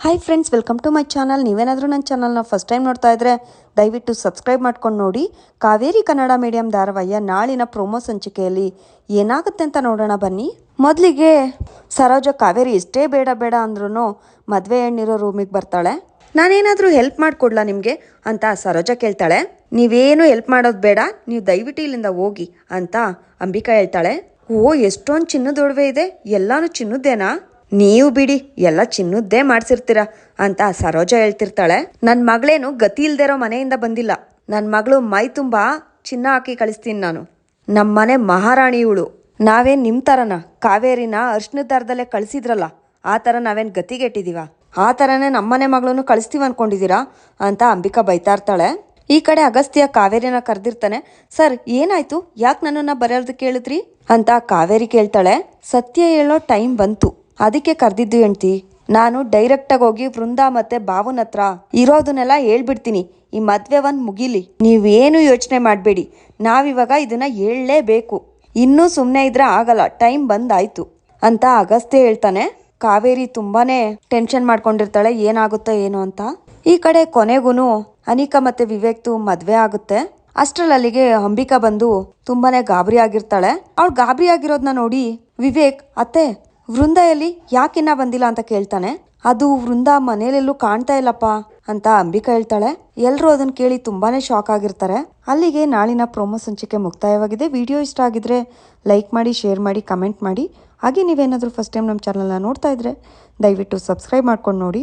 Hi friends, welcome to my channel. ನೀವೇನಾದರೂ ನನ್ನ ಚಾನಲ್ನ ಫಸ್ಟ್ ಟೈಮ್ ನೋಡ್ತಾ ಇದ್ದರೆ ದಯವಿಟ್ಟು ಸಬ್ಸ್ಕ್ರೈಬ್ ಮಾಡ್ಕೊಂಡು ನೋಡಿ. ಕಾವೇರಿ ಕನ್ನಡ ಮೀಡಿಯಂ ಧಾರಾವಾಹಿಯ ನಾಳಿನ ಪ್ರೋಮೋ ಸಂಚಿಕೆಯಲ್ಲಿ ಏನಾಗುತ್ತೆ ಅಂತ ನೋಡೋಣ ಬನ್ನಿ. ಮೊದಲಿಗೆ ಸರೋಜ ಕಾವೇರಿ ಎಷ್ಟೇ ಬೇಡ ಬೇಡ ಅಂದ್ರೂ ಮದುವೆ ಹೆಣ್ಣಿರೋ ರೂಮಿಗೆ ಬರ್ತಾಳೆ. ನಾನೇನಾದರೂ ಹೆಲ್ಪ್ ಮಾಡಿಕೊಡ್ಲಾ ನಿಮಗೆ ಅಂತ ಸರೋಜ ಕೇಳ್ತಾಳೆ. ನೀವೇನು ಹೆಲ್ಪ್ ಮಾಡೋದು ಬೇಡ, ನೀವು ದಯವಿಟ್ಟು ಇಲ್ಲಿಂದ ಹೋಗಿ ಅಂತ ಅಂಬಿಕಾ ಹೇಳ್ತಾಳೆ. ಓ, ಎಷ್ಟೊಂದು ಚಿನ್ನದ ಒಡವೆ ಇದೆ, ಎಲ್ಲಾನು ಚಿನ್ನದ್ದೇನಾ? ನೀವು ಬಿಡಿ, ಎಲ್ಲ ಚಿನ್ನದ್ದೇ ಮಾಡ್ಸಿರ್ತೀರ ಅಂತ ಸರೋಜ ಹೇಳ್ತಿರ್ತಾಳೆ. ನನ್ನ ಮಗಳೇನು ಗತಿ ಇಲ್ದಿರೋ ಮನೆಯಿಂದ ಬಂದಿಲ್ಲ. ನನ್ನ ಮಗಳು ಮೈ ತುಂಬಾ ಚಿನ್ನ ಹಾಕಿ ಕಳಿಸ್ತೀನಿ ನಾನು. ನಮ್ಮ ಮನೆ ಮಹಾರಾಣಿ ಇವಳು. ನಾವೇನು ನಿಮ್ಮ ಥರನ ಕಾವೇರಿನ ಅರ್ಶನದ ದಾರದಲ್ಲೇ ಕಳಿಸಿದ್ರಲ್ಲ, ಆ ಥರ ನಾವೇನು ಗತಿಗೆಟ್ಟಿದೀವ? ಆ ಥರನೇ ನಮ್ಮನೆ ಮಗಳನ್ನು ಕಳಿಸ್ತೀವಿ ಅನ್ಕೊಂಡಿದ್ದೀರಾ ಅಂತ ಅಂಬಿಕಾ ಬೈತಾ ಇರ್ತಾಳೆ. ಈ ಕಡೆ ಅಗಸ್ತ್ಯ ಕಾವೇರಿನ ಕರೆದಿರ್ತಾನೆ. ಸರ್, ಏನಾಯ್ತು? ಯಾಕೆ ನನ್ನನ್ನು ಬರೆಯೋದಕ್ಕೆ ಕೇಳಿದ್ರಿ ಅಂತ ಕಾವೇರಿ ಕೇಳ್ತಾಳೆ. ಸತ್ಯ ಹೇಳೋ ಟೈಮ್ ಬಂತು, ಅದಕ್ಕೆ ಕರೆದಿದ್ದು ಹೆಂಡ್ತಿ. ನಾನು ಡೈರೆಕ್ಟಾಗಿ ಹೋಗಿ ವೃಂದ ಮತ್ತೆ ಭಾವನ ಹತ್ರ ಇರೋದನ್ನೆಲ್ಲ ಹೇಳ್ಬಿಡ್ತೀನಿ. ಈ ಮದ್ವೆ ಒಂದು ಮುಗಿಲಿ, ನೀವೇನು ಯೋಚನೆ ಮಾಡಬೇಡಿ. ನಾವಿವಾಗ ಇದನ್ನ ಹೇಳಲೇಬೇಕು. ಇನ್ನೂ ಸುಮ್ಮನೆ ಇದ್ರೆ ಆಗಲ್ಲ, ಟೈಮ್ ಬಂದಾಯ್ತು ಅಂತ ಅಗಸ್ತ್ಯ ಹೇಳ್ತಾನೆ. ಕಾವೇರಿ ತುಂಬಾನೇ ಟೆನ್ಷನ್ ಮಾಡ್ಕೊಂಡಿರ್ತಾಳೆ, ಏನಾಗುತ್ತೋ ಏನೋ ಅಂತ. ಈ ಕಡೆ ಕೊನೆಗೂ ಅನಿಕಾ ಮತ್ತೆ ವಿವೇಕ್ದು ಮದ್ವೆ ಆಗುತ್ತೆ. ಅಷ್ಟರಲ್ಲಿಗೆ ಅಂಬಿಕಾ ಬಂದು ತುಂಬಾನೇ ಗಾಬರಿ ಆಗಿರ್ತಾಳೆ. ಅವಳು ಗಾಬರಿ ಆಗಿರೋದನ್ನ ನೋಡಿ ವಿವೇಕ್, ಅತ್ತೆ ವೃಂದ ಎಲ್ಲಿ, ಯಾಕಿನ್ನ ಬಂದಿಲ್ಲ ಅಂತ ಕೇಳ್ತಾನೆ. ಅದು ವೃಂದ ಮನೇಲೆಲ್ಲೂ ಕಾಣ್ತಾ ಇಲ್ಲಪ್ಪ ಅಂತ ಅಂಬಿಕಾ ಹೇಳ್ತಾಳೆ. ಎಲ್ಲರೂ ಅದನ್ನ ಕೇಳಿ ತುಂಬಾನೇ ಶಾಕ್ ಆಗಿರ್ತಾರೆ. ಅಲ್ಲಿಗೆ ನಾಳಿನ ಪ್ರೋಮೋ ಸಂಚಿಕೆ ಮುಕ್ತಾಯವಾಗಿದೆ. ವಿಡಿಯೋ ಇಷ್ಟ ಆಗಿದ್ರೆ ಲೈಕ್ ಮಾಡಿ, ಶೇರ್ ಮಾಡಿ, ಕಮೆಂಟ್ ಮಾಡಿ. ಹಾಗೆ ನೀವೇನಾದರೂ ಫಸ್ಟ್ ಟೈಮ್ ನಮ್ಮ ಚಾನಲ್ನ ನೋಡ್ತಾ ಇದ್ರೆ ದಯವಿಟ್ಟು ಸಬ್ಸ್ಕ್ರೈಬ್ ಮಾಡ್ಕೊಂಡು ನೋಡಿ.